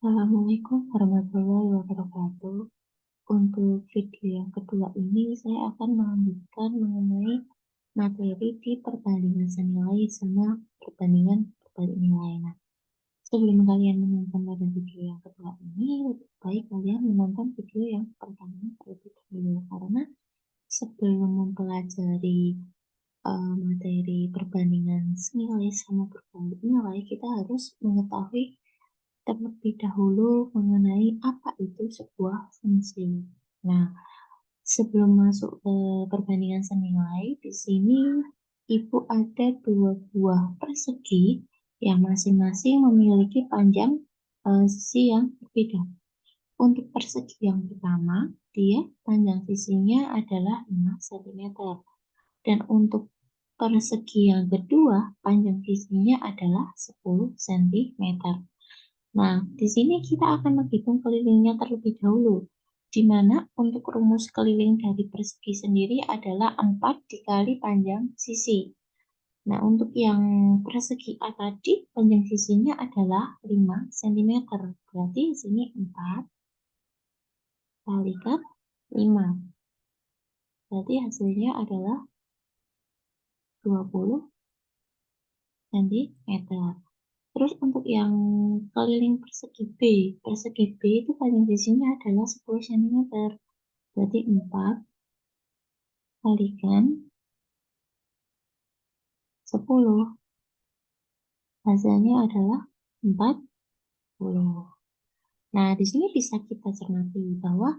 Assalamualaikum warahmatullahi wabarakatuh. Untuk video yang kedua ini, saya akan melanjutkan mengenai materi di perbandingan senilai sama perbandingan berbalik nilai. Nah, sebelum kalian menonton pada video yang kedua ini, lebih baik kalian menonton video yang pertama terlebih dahulu. Karena sebelum mempelajari materi perbandingan senilai sama berbalik nilai, kita harus mengetahui terlebih dahulu mengenai apa itu sebuah fungsi. Nah, sebelum masuk ke perbandingan senilai, di sini Ibu ada dua buah persegi yang masing-masing memiliki panjang sisi yang berbeda. Untuk persegi yang pertama, dia panjang sisinya adalah 5 cm. Dan untuk persegi yang kedua, panjang sisinya adalah 10 cm. Nah, di sini kita akan menghitung kelilingnya terlebih dahulu, di mana untuk rumus keliling dari persegi sendiri adalah 4 dikali panjang sisi. Nah, untuk yang persegi A tadi, panjang sisinya adalah 5 cm. Berarti di sini 4 kalikan 5. Berarti hasilnya adalah 20 cm. Terus untuk yang keliling persegi B itu panjang sisinya adalah 10 cm. Berarti 4 kalikan 10. Hasilnya adalah 40. Nah, di sini bisa kita cermati bahwa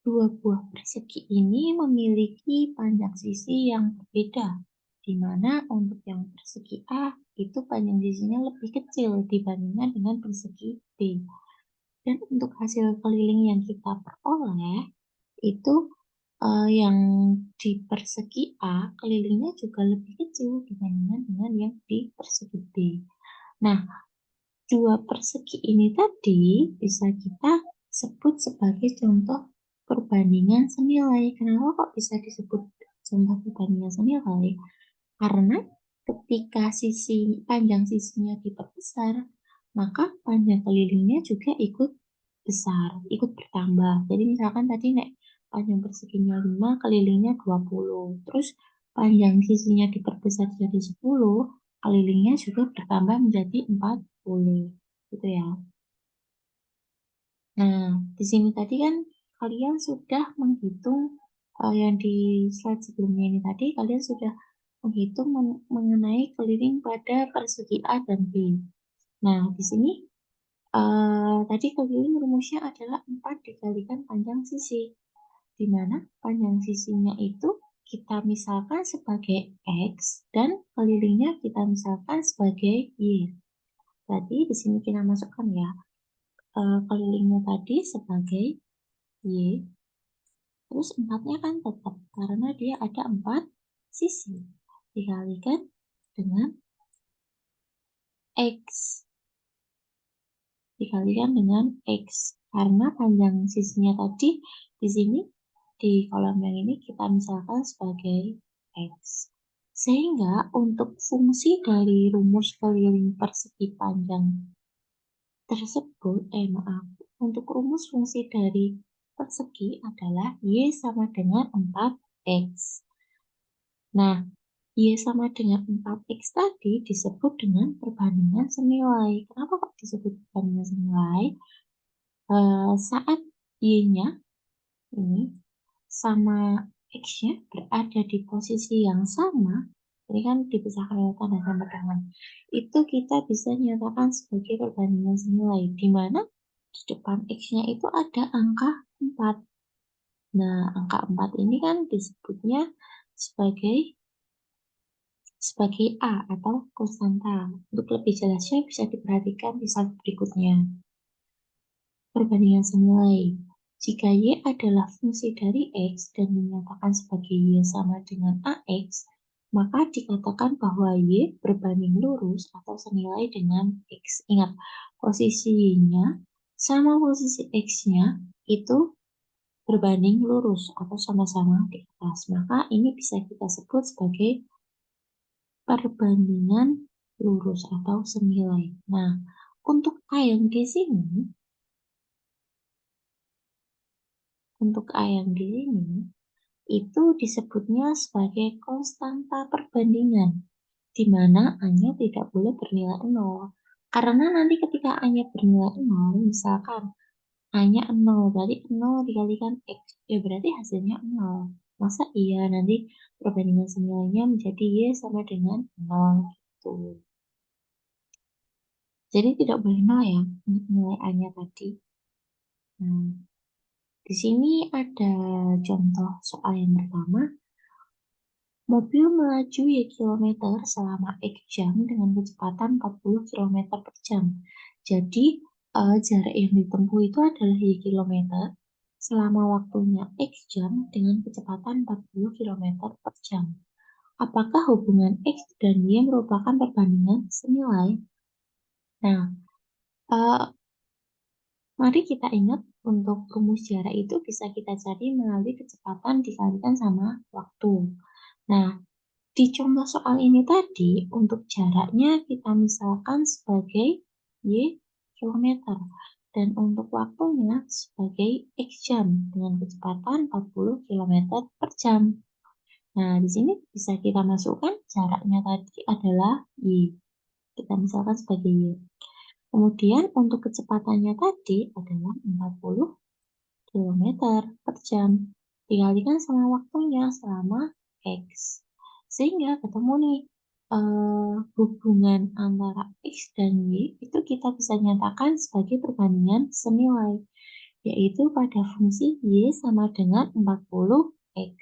dua buah persegi ini memiliki panjang sisi yang berbeda, di mana untuk yang persegi A itu panjang sisinya lebih kecil dibandingkan dengan persegi B. Dan untuk hasil keliling yang kita peroleh, itu yang di persegi A kelilingnya juga lebih kecil dibandingkan dengan yang di persegi B. Nah, dua persegi ini tadi bisa kita sebut sebagai contoh perbandingan senilai. Kenapa kok bisa disebut contoh perbandingan senilai? Karena ketika panjang sisinya diperbesar, maka panjang kelilingnya juga ikut besar, ikut bertambah. Jadi misalkan tadi panjang perseginya 5, kelilingnya 20. Terus panjang sisinya diperbesar jadi 10, kelilingnya juga bertambah menjadi 40. Gitu ya. Nah, di sini tadi kan kalian sudah menghitung yang di slide sebelumnya ini tadi, kalian sudah menghitung mengenai keliling pada persegi A dan B. Nah, di sini tadi keliling rumusnya adalah 4 dikalikan panjang sisi, di mana panjang sisinya itu kita misalkan sebagai X dan kelilingnya kita misalkan sebagai Y. Berarti di sini kita masukkan ya kelilingnya tadi sebagai Y, terus 4-nya kan tetap karena dia ada 4 sisi dikalikan dengan X dikalikan dengan X karena panjang sisinya tadi di sini di kolom yang ini kita misalkan sebagai X. Sehingga untuk fungsi dari rumus keliling persegi panjang tersebut, untuk rumus fungsi dari persegi adalah Y sama dengan 4X. Nah, Y sama dengan 4X tadi disebut dengan perbandingan senilai. Kenapa kok disebut perbandingan senilai? Saat Y-nya ini sama X-nya berada di posisi yang sama, ini kan dipisahkan oleh tanda sama dengan, itu kita bisa nyatakan sebagai perbandingan senilai, di mana di depan X-nya itu ada angka 4. Nah, angka 4 ini kan disebutnya sebagai A atau konstanta. Untuk lebih jelasnya bisa diperhatikan di slide berikutnya. Perbandingan senilai. Jika Y adalah fungsi dari X dan dinyatakan sebagai Y sama dengan AX, maka dikatakan bahwa Y berbanding lurus atau senilai dengan X. Ingat, posisi Y-nya sama posisi X-nya itu berbanding lurus atau sama-sama di atas. Maka ini bisa kita sebut sebagai perbandingan lurus atau senilai. Nah, Untuk A yang di sini, untuk A yang di sini, itu disebutnya sebagai konstanta perbandingan, di mana A-nya tidak boleh bernilai 0. Karena nanti ketika A-nya bernilai 0, misalkan A-nya 0, berarti 0 dikalikan X, ya berarti hasilnya 0. Masa iya nanti perbandingan senilainya menjadi Y sama dengan 0 gitu. Jadi tidak boleh 0 ya untuk nilai A-nya tadi. Nah, di sini ada contoh soal yang pertama. Mobil melaju Y kilometer selama X jam dengan kecepatan 40 kilometer per jam. Jadi, jarak yang ditempuh itu adalah Y kilometer selama waktunya X jam dengan kecepatan 40 kilometer per jam. Apakah hubungan X dan Y merupakan perbandingan senilai? Nah, eh, mari kita ingat untuk rumus jarak itu bisa kita cari melalui kecepatan dikalikan sama waktu. Nah, di contoh soal ini tadi, untuk jaraknya kita misalkan sebagai Y kilometer. Dan untuk waktunya sebagai X jam dengan kecepatan 40 kilometer per jam. Nah, di sini bisa kita masukkan jaraknya tadi adalah Y. Kita misalkan sebagai Y. Kemudian untuk kecepatannya tadi adalah 40 kilometer per jam. Dikalikan sama waktunya selama X. Sehingga ketemu nih hubungan antara X dan Y itu kita bisa nyatakan sebagai perbandingan senilai. Yaitu pada fungsi Y sama dengan 40X.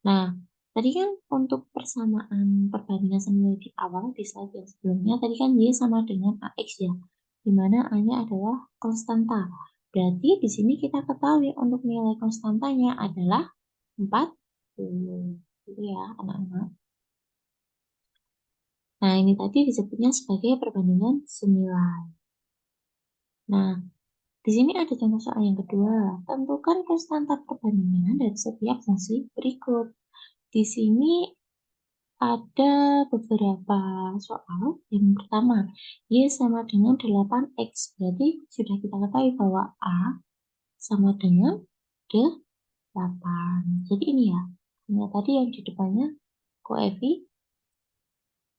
Nah, tadi kan untuk persamaan perbandingan senilai di awal di slide yang sebelumnya, tadi kan Y sama dengan AX ya, di mana A-nya adalah konstanta. Berarti di sini kita ketahui untuk nilai konstantanya adalah 40. Gitu ya, anak-anak. Nah, ini tadi disebutnya sebagai perbandingan senilai. Nah, di sini ada contoh soal yang kedua. Tentukan konstanta perbandingan dari setiap fungsi berikut. Di sini ada beberapa soal. Yang pertama, Y sama dengan 8X. Berarti sudah kita ketahui bahwa A sama dengan 8. Jadi ini ya. Nah, tadi yang di depannya koefisien,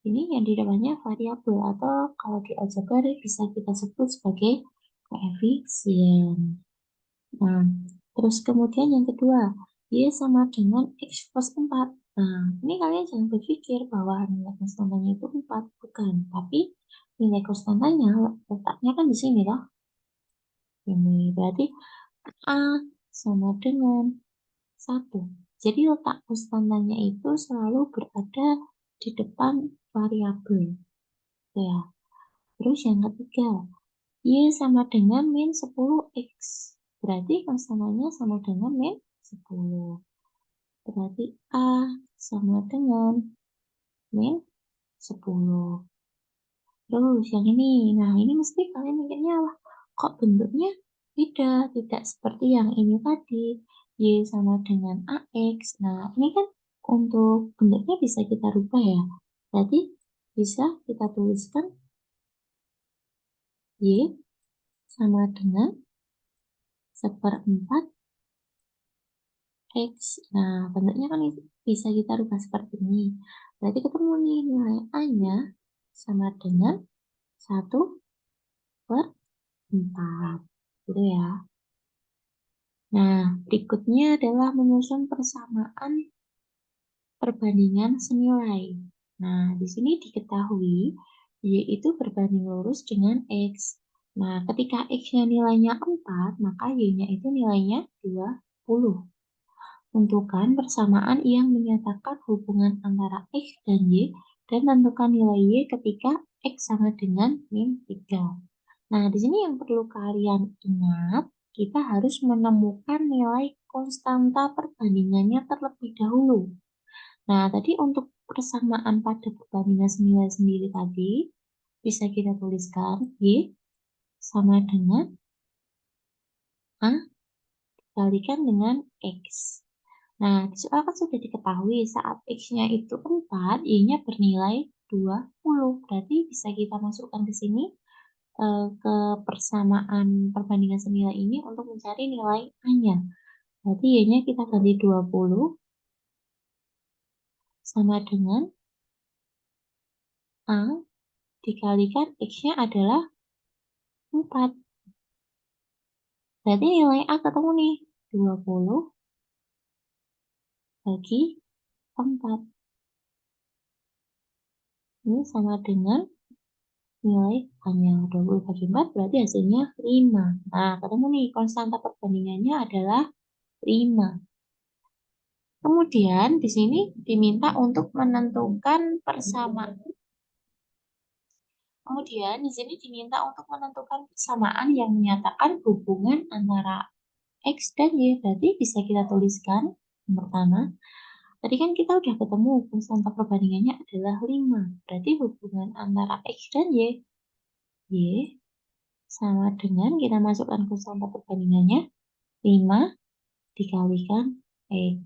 ini yang di depannya variabel atau kalau di aljabar bisa kita sebut sebagai koefisien. Nah, terus kemudian yang kedua, Y sama dengan X plus 4. Nah, ini kalian jangan berpikir bahwa nilai konstantanya itu 4, bukan. Tapi nilai konstantanya letaknya kan di sini loh. Ini berarti A sama dengan 1. Jadi letak konstantanya itu selalu berada di depan variabel. Ya. Terus yang ketiga, Y sama dengan min 10X. Berarti konstantanya sama dengan min 10. Berarti A sama dengan min 10. Terus yang ini, nah ini mesti kalian mikirnya, wah kok bentuknya tidak seperti yang ini tadi. Y sama dengan AX. Nah ini kan untuk bentuknya bisa kita rubah ya. Berarti bisa kita tuliskan Y sama dengan 1/4 X. Nah, bentuknya kan bisa kita rubah seperti ini. Berarti ketemu nih nilai A-nya sama dengan 1/4. Gitu ya. Nah, berikutnya adalah menyusun persamaan perbandingan senilai. Nah, di sini diketahui Y itu berbanding lurus dengan X. Nah, ketika X-nya nilainya 4, maka Y-nya itu nilainya 20. Tentukan persamaan yang menyatakan hubungan antara X dan Y dan tentukan nilai Y ketika X sama dengan min 3. Nah, di sini yang perlu kalian ingat, kita harus menemukan nilai konstanta perbandingannya terlebih dahulu. Nah, tadi untuk persamaan pada perbandingan senilai sendiri tadi, bisa kita tuliskan Y sama dengan A dikalikan dengan X. Nah, di soal kan sudah diketahui saat X-nya itu 4, Y-nya bernilai 20. Berarti bisa kita masukkan ke sini ke persamaan perbandingan senilai ini untuk mencari nilai A-nya. Berarti Y-nya kita ganti 20 sama dengan A dikalikan X-nya adalah 4. Berarti nilai A ketemu nih, 20 bagi 4. Ini sama dengan nilai A-nya. 20 bagi 4 berarti hasilnya 5. Nah, ketemu nih, konstanta perbandingannya adalah 5. Kemudian di sini diminta untuk menentukan persamaan. Kemudian di sini diminta untuk menentukan persamaan yang menyatakan hubungan antara X dan Y. Berarti bisa kita tuliskan yang pertama. Tadi kan kita udah ketemu konstanta perbandingannya adalah 5. Berarti hubungan antara X dan Y sama dengan kita masukkan konstanta perbandingannya 5 dikalikan X.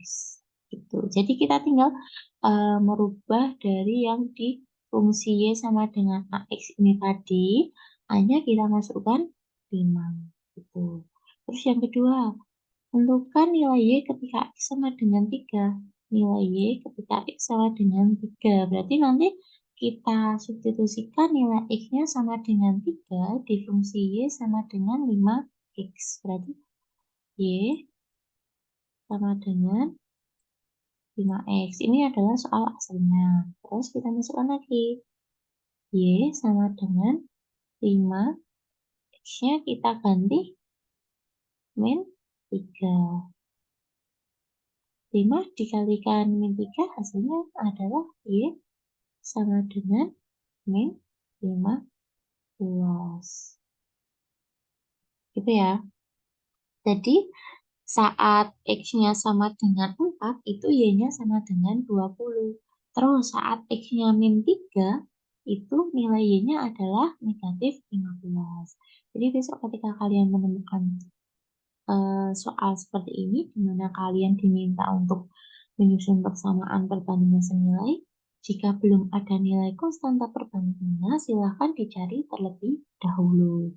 Gitu. Jadi kita tinggal merubah dari yang di fungsi Y sama dengan AX ini tadi, hanya kita masukkan 5. Gitu. Terus yang kedua, tentukan nilai Y ketika X sama dengan 3. Nilai Y ketika X sama dengan 3. Berarti nanti kita substitusikan nilai X-nya sama dengan 3 di fungsi Y sama dengan 5X. Berarti Y sama dengan 5X. Ini adalah soal aslinya. Terus kita masukkan lagi. Y sama dengan 5. X-nya kita ganti min 3. 5 dikalikan min 3 hasilnya adalah Y sama dengan min 15. Gitu ya. Jadi saat X-nya sama dengan 4, itu Y-nya sama dengan 20. Terus saat X-nya min 3, itu nilai Y-nya adalah negatif 15. Jadi besok ketika kalian menemukan soal seperti ini, di mana kalian diminta untuk menyusun persamaan perbandingan senilai, jika belum ada nilai konstanta perbandingannya, silahkan dicari terlebih dahulu.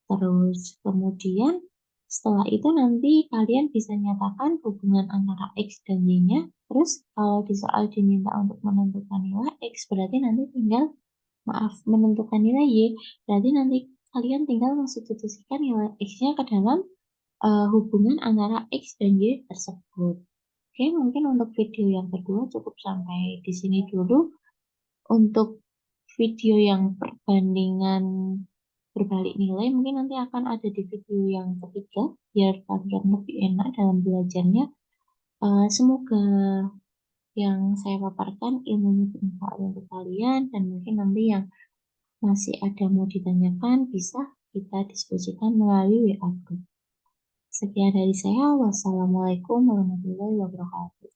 Terus kemudian setelah itu nanti kalian bisa nyatakan hubungan antara X dan Y-nya. Terus kalau di soal diminta untuk menentukan nilai X, berarti nanti tinggal, menentukan nilai Y. Berarti nanti kalian tinggal mensubstitusikan nilai X-nya ke dalam hubungan antara X dan Y tersebut. Oke, mungkin untuk video yang kedua cukup sampai di sini dulu. Untuk video yang perbandingan berbalik nilai mungkin nanti akan ada di video yang ketiga biar kalian lebih enak dalam belajarnya. Semoga yang saya paparkan ilmunya bermanfaat untuk kalian dan mungkin nanti yang masih ada mau ditanyakan bisa kita diskusikan melalui WA group. Sekian dari saya. Wassalamualaikum warahmatullahi wabarakatuh.